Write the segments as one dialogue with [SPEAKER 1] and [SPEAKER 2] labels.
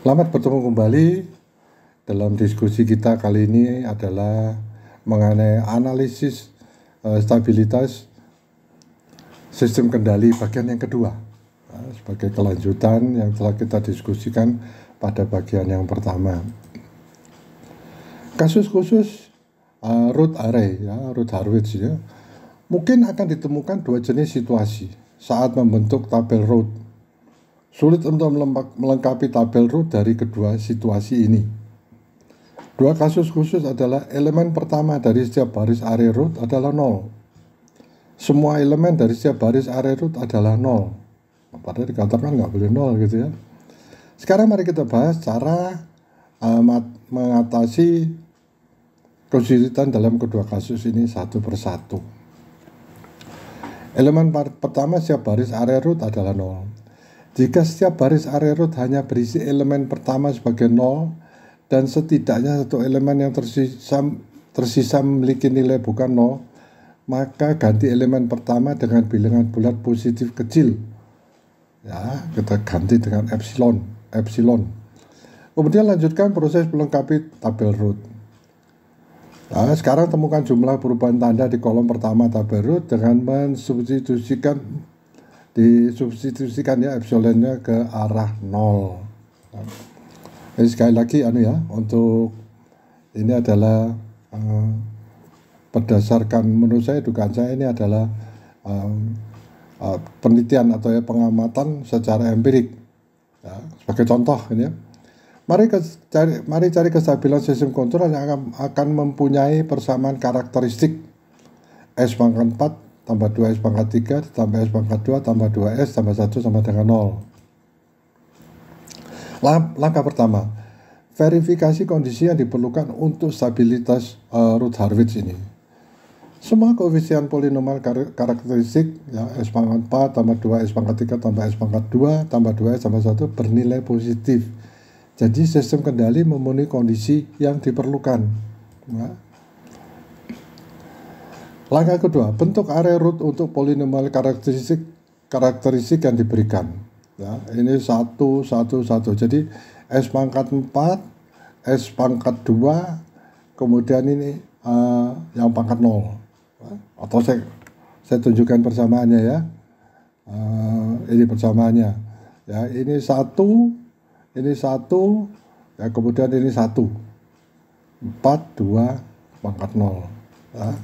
[SPEAKER 1] Selamat bertemu kembali. Dalam diskusi kita kali ini adalah mengenai analisis stabilitas sistem kendali bagian yang kedua, sebagai kelanjutan yang telah kita diskusikan pada bagian yang pertama. Kasus khusus root array, root Hurwitz, mungkin akan ditemukan dua jenis situasi saat membentuk tabel root. Sulit untuk melengkapi tabel root dari kedua situasi ini. Dua kasus khusus adalah elemen pertama dari setiap baris array root adalah 0. Semua elemen dari setiap baris array root adalah 0. Padahal dikatakan nggak boleh 0 gitu ya. Sekarang mari kita bahas cara mengatasi kesulitan dalam kedua kasus ini satu persatu. Elemen pertama setiap baris array root adalah 0. Jika setiap baris array root hanya berisi elemen pertama sebagai 0 dan setidaknya satu elemen yang tersisa memiliki nilai bukan 0, maka ganti elemen pertama dengan bilangan bulat positif kecil. Ya, kita ganti dengan epsilon. Kemudian lanjutkan proses melengkapi tabel root. Nah, sekarang temukan jumlah perubahan tanda di kolom pertama tabel root dengan disubstitusikan ya epsilonnya ke arah 0. Jadi sekali lagi untuk ini adalah berdasarkan menurut saya, dugaan saya ini adalah penelitian atau pengamatan secara empirik ya, sebagai contoh ini ya. Mari cari kestabilan sistem kontrol yang akan mempunyai persamaan karakteristik S pangkat 4 tambah 2S pangkat 3 tambah S pangkat 2 tambah 2S tambah 1 sama dengan 0. Langkah pertama, verifikasi kondisi yang diperlukan untuk stabilitas root Hurwitz ini. Semua koefisien polinomial karakteristik ya, S pangkat 4 tambah 2S pangkat 3 tambah S pangkat 2 tambah 2S tambah 1 bernilai positif. Jadi sistem kendali memenuhi kondisi yang diperlukan. Ya. Langkah kedua, bentuk array root untuk polinomial karakteristik yang diberikan. Ya, ini 1, 1, 1. Jadi S pangkat 4, S pangkat 2, kemudian ini yang pangkat 0. Atau saya tunjukkan persamaannya ya. Ini persamaannya. Ya, ini 1, ya, kemudian ini 1. 4, 2, pangkat 0. Ya.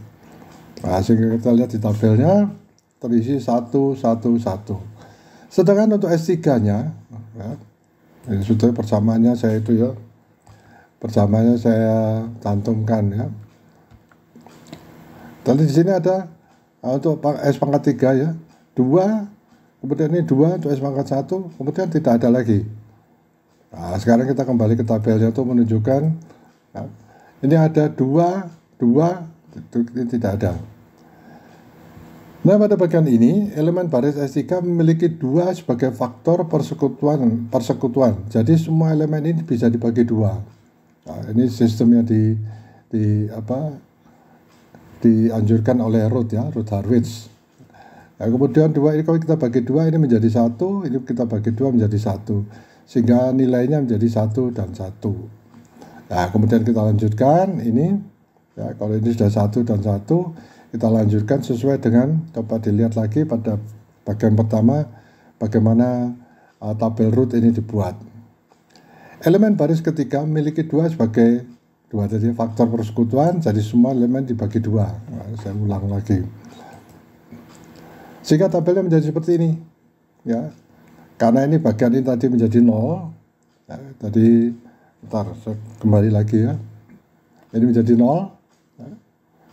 [SPEAKER 1] Nah, sehingga kita lihat di tabelnya terisi 1, 1, 1. Sedangkan untuk S3-nya, ya, ini sudah persamaannya persamaannya saya cantumkan ya. Tadi di sini ada untuk S pangkat 3 ya, 2, kemudian ini 2 untuk S pangkat 1, kemudian tidak ada lagi. Nah, sekarang kita kembali ke tabelnya untuk menunjukkan ya, ini ada 2, ini tidak ada. Nah, pada bagian ini elemen baris S3 memiliki 2 sebagai faktor persekutuan. Jadi semua elemen ini bisa dibagi 2. Nah, ini sistem yang dianjurkan oleh root Hurwitz. Nah, kemudian 2 ini kalau kita bagi 2 ini menjadi 1, ini kita bagi 2 menjadi 1. Sehingga nilainya menjadi 1 dan 1. Nah, kemudian kita lanjutkan ini. Ya, kalau ini sudah 1 dan 1, kita lanjutkan sesuai dengan, coba dilihat lagi pada bagian pertama bagaimana tabel root ini dibuat. Elemen baris ketiga memiliki 2 sebagai jadi faktor persekutuan, jadi semua elemen dibagi 2. Nah, saya ulang lagi. Sehingga tabelnya menjadi seperti ini. Ya. Karena ini bagian ini tadi menjadi 0. Ya, tadi saya kembali lagi ya. Ini menjadi 0.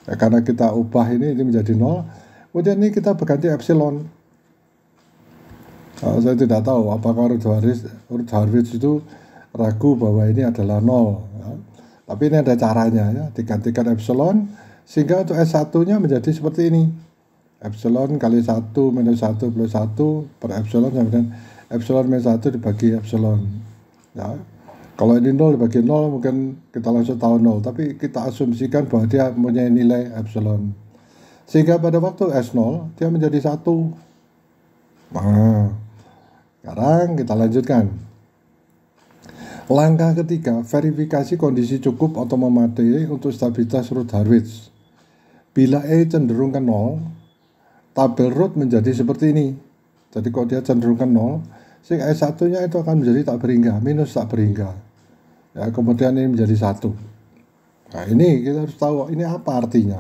[SPEAKER 1] Ya, karena kita ubah ini menjadi 0. Kemudian ini kita berganti epsilon. Saya tidak tahu apakah root Hurwitz itu ragu bahwa ini adalah 0. Ya. Tapi ini ada caranya ya, digantikan epsilon sehingga untuk S1-nya menjadi seperti ini. Epsilon kali 1 minus 1 plus 1 per epsilon, kemudian epsilon minus 1 dibagi epsilon. Ya. Kalau ini 0 dibagi 0 mungkin kita langsung tahu 0, tapi kita asumsikan bahwa dia mempunyai nilai epsilon. Sehingga pada waktu S0 dia menjadi 1. Nah, sekarang kita lanjutkan. Langkah ketiga, verifikasi kondisi cukup atau memadai untuk stabilitas root Harwich. Bila E cenderung ke 0, tabel root menjadi seperti ini. Jadi kalau dia cenderung ke 0, sing E1-nya itu akan menjadi tak berhingga, minus tak berhingga. Ya, kemudian ini menjadi 1. Nah, ini kita harus tahu ini apa artinya.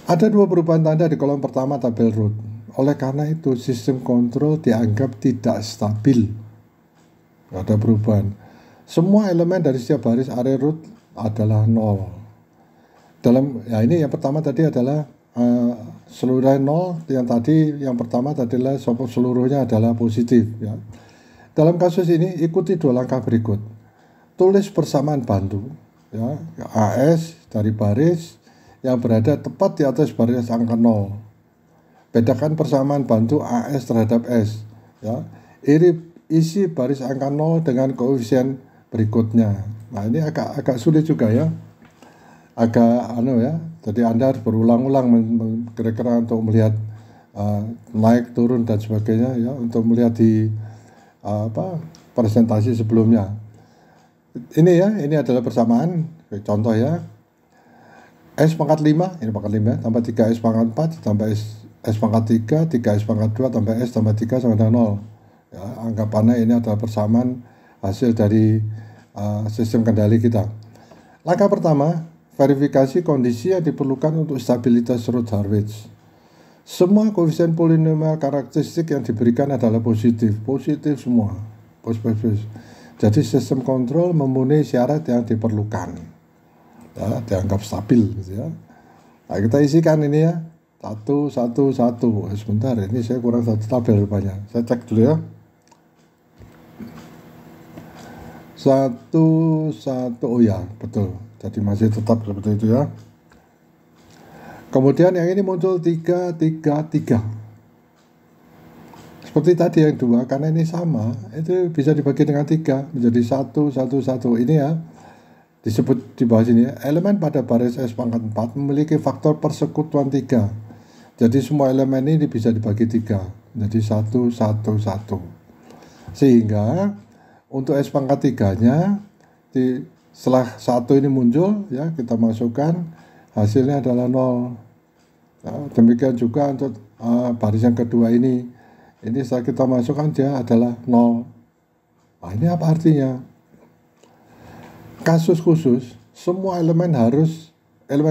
[SPEAKER 1] Ada dua perubahan tanda di kolom pertama tabel root. Oleh karena itu, sistem kontrol dianggap tidak stabil. Ada perubahan. Semua elemen dari setiap baris area root adalah 0. Ini yang pertama tadi adalah seluruhnya 0, yang pertama tadi adalah seluruhnya adalah positif ya. Dalam kasus ini ikuti dua langkah berikut. Tulis persamaan bantu ya, AS dari baris yang berada tepat di atas baris angka 0. Bedakan persamaan bantu AS terhadap S ya. Isi baris angka 0 dengan koefisien berikutnya. Nah, ini agak sulit juga ya. Jadi Anda harus berulang-ulang kira-kira untuk melihat naik turun dan sebagainya ya, untuk melihat di presentasi sebelumnya. Ini adalah persamaan. Contoh ya. S pangkat 5, ini pangkat 5 tambah 3S pangkat 4 tambah S pangkat 3, 3S pangkat 2 tambah S tambah 3 sama dengan 0. Ya, anggapannya ini adalah persamaan hasil dari sistem kendali kita. Langkah pertama, verifikasi kondisi yang diperlukan untuk stabilitas root Harwich. Semua koefisien polinomial karakteristik yang diberikan adalah positif semua. Positif. Jadi sistem kontrol memenuhi syarat yang diperlukan. Ya, dianggap stabil gitu ya. Nah, kita isikan ini ya. 1. Sebentar, ini saya kurang satu tabel rupanya. Saya cek dulu ya. 1, oh ya betul, jadi masih tetap seperti itu ya. Kemudian yang ini muncul 3. Seperti tadi yang 2, karena ini sama, itu bisa dibagi dengan 3 menjadi 1. Ini ya disebut di bawah sini ya. Elemen pada baris S pangkat 4 memiliki faktor persekutuan 3. Jadi semua elemen ini bisa dibagi 3 menjadi 1. Sehingga untuk S pangkat 3-nya setelah 1 ini muncul ya, kita masukkan, hasilnya adalah 0. Nah, demikian juga untuk baris yang kedua ini setelah kita masukkan dia adalah 0. Nah, ini apa artinya? Kasus khusus, semua elemen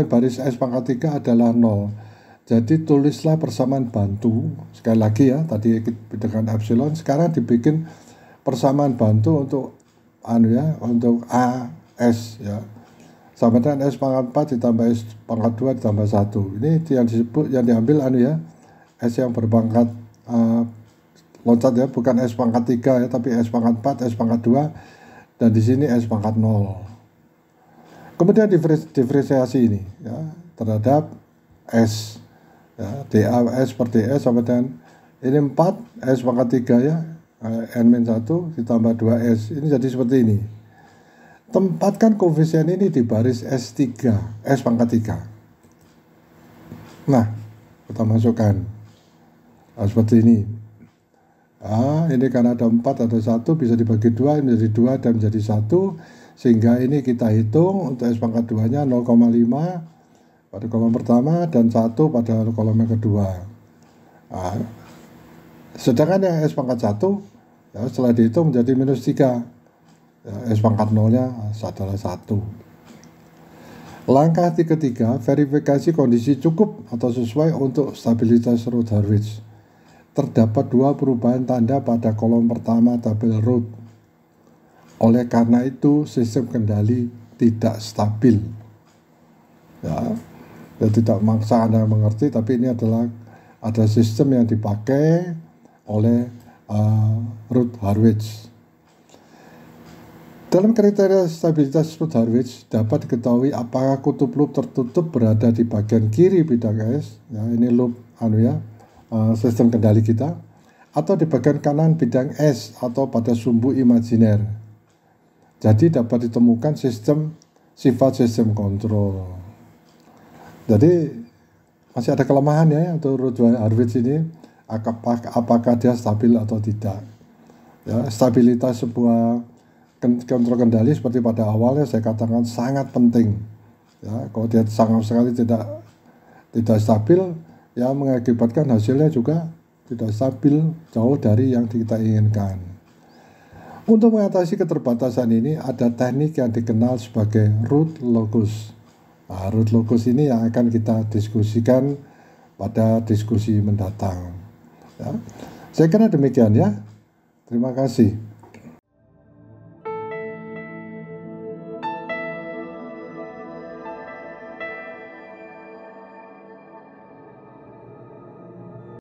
[SPEAKER 1] baris S pangkat 3 adalah 0. Jadi tulislah persamaan bantu, sekali lagi ya, tadi dengan epsilon, sekarang dibikin persamaan bantu untuk untuk AS ya, sama dengan S pangkat 4 ditambah S pangkat 2 ditambah 1. Ini yang diambil S yang berpangkat loncat ya, bukan S pangkat 3 ya, tapi S pangkat 4, S pangkat 2, dan di sini S pangkat 0. Kemudian diferensiasi ini ya terhadap S ya, DAS per DS sama dengan ini 4 S pangkat 3 ya, N-1 ditambah 2S, ini jadi seperti ini. Tempatkan koefisien ini di baris S3, S pangkat 3. Nah, kita masukkan seperti ini. Ini karena ada 4, ada 1, bisa dibagi 2, menjadi 2 dan menjadi 1. Sehingga ini kita hitung untuk S pangkat 2-nya 0,5 pada kolom pertama dan 1 pada kolom yang kedua. Sedangkan yang S pangkat 1 ya, setelah dihitung menjadi minus 3 ya, S pangkat 0-nya adalah 1. Langkah ketiga, verifikasi kondisi cukup atau sesuai untuk stabilitas root Harwich. Terdapat dua perubahan tanda pada kolom pertama tabel root. Oleh karena itu sistem kendali tidak stabil ya, tidak maksa Anda mengerti, tapi ini adalah ada sistem yang dipakai oleh root Harwich. Dalam kriteria stabilitas root Harwich dapat diketahui apakah kutub loop tertutup berada di bagian kiri bidang S ya, ini loop sistem kendali kita, atau di bagian kanan bidang S atau pada sumbu imajiner. Jadi dapat ditemukan sifat sistem kontrol. Jadi masih ada kelemahan ya untuk root Harwich ini, apakah dia stabil atau tidak. Ya, stabilitas sebuah kontrol kendali seperti pada awalnya saya katakan sangat penting. Ya, kalau dia sama sekali tidak stabil, ya mengakibatkan hasilnya juga tidak stabil, jauh dari yang kita inginkan. Untuk mengatasi keterbatasan ini ada teknik yang dikenal sebagai root locus. Nah, root locus ini yang akan kita diskusikan pada diskusi mendatang. Ya. Saya kira demikian ya. Terima kasih.